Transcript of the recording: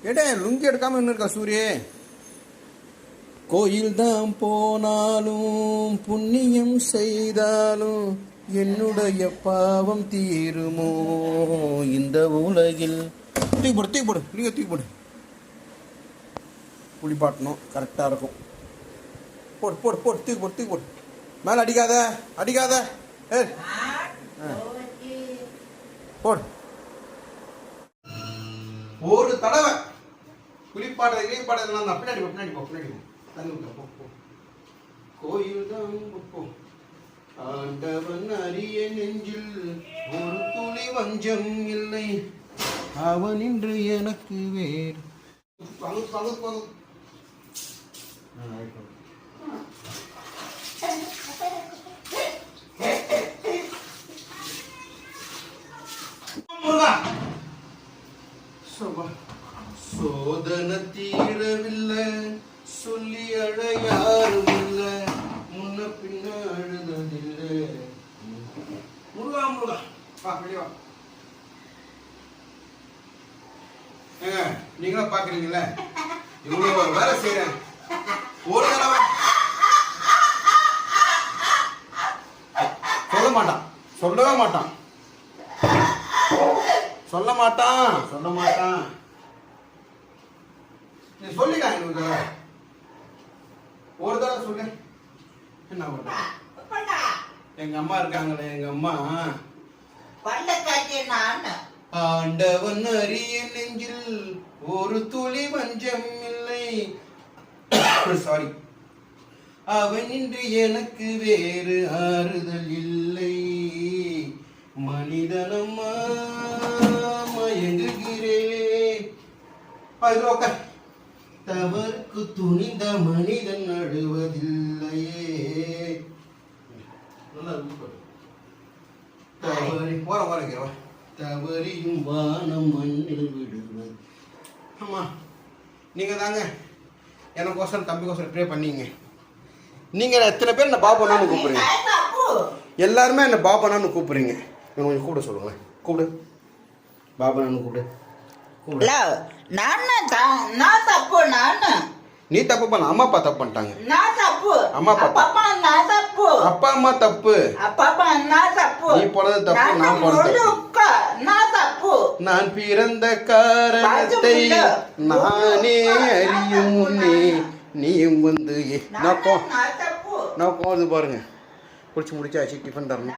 ஏடே லுங்கி எடுக்காம இன்னும் இருக்கா சூரியே? கோயில் தான் போனாலும் புண்ணியம் செய்தாலும் என்னுடைய பாவம் தீருமோ இந்த உலகில். தூக்கி போடு தூக்கி போடு, நீங்க தூக்கி போடு. குளிப்பாட்டணும், கரெக்டாக இருக்கும். போடு போடு போடு, தூக்கி போடு தூக்கி போடு. மேலே அடிக்காத அடிக்காத. ஏ போடு. ஒரு தடவை குளிப்பாடுறது கிளிப்பாடுறதுலாம் தான். பின்னாடி போ பின்னாடி போ பின்னாடி போ. தண்ணி ஊற்ற போ போ. கோயில் தான் போ. ஆண்டவன் அரிய நெஞ்சில் ஒரு துளி வஞ்சம் இல்லை, அவன் இன்று எனக்கு வேறு. பங்கு பங்கு பங்கு. சோதனை தீரவில்லை, சொல்லி அழ யாரும் இல்லை, முன்ன பின்ன அழுததில்லை. முருகா முருகா வா வெளியே வா. ஏங்க நீங்களும் பாக்குறீங்கல்ல இவ்வளவு வேலை செய்யறேன். ஒரு தடவை சொல்ல மாட்டான், சொல்லவே மாட்டான், சொல்ல மாட்டான், சொல்ல மாட்டான். நீ சொல்லிட்டாங்க ஒரு தடவை சொல்லு. என்ன பண்ற? எங்க அம்மா இருக்காங்களே, எங்க அம்மா ஆண்டவன் அரிய நெஞ்சில் ஒரு துளி வஞ்சம் இல்லை, சாரி, அவன் இன்று எனக்கு வேறு ஆறுதல் இல்லை, மனிதனம்மா மயங்குகிறேன். தவறுக்கு துணிந்த மனிதன் அழுவதில்லையே. தவறியும் வானம் மண்ணில் விடுவது. ஆமா நீங்க தாங்க எனக்கோசரம் தம்பிக்கோசரம் ப்ரே பண்ணீங்க. நீங்க எத்தனை பேர் என்ன பாப்பனான்னு கூப்பிடுறீங்க? எல்லாருமே என்ன பாப்பனான்னு கூப்பிடுறீங்க. கொஞ்சம் கூப்பிட சொல்லுங்களேன். கூப்பிடு பாபனான்னு கூப்பிடு. நீ தப்பு பண்ண, அம்மா அப்பா தப்பு பண்ணிட்டாங்க. அம்மா அப்பா அம்மா தப்பு, நீ போனது தப்பு, நான் போனது தப்பு. நான் பிறந்த காரணத்தை நானே அறியும் முன்னே நீயும் வந்து நான் போகுது பாருங்க. குடிச்சு முடிச்சாச்சு, டிஃபன் தரணும்.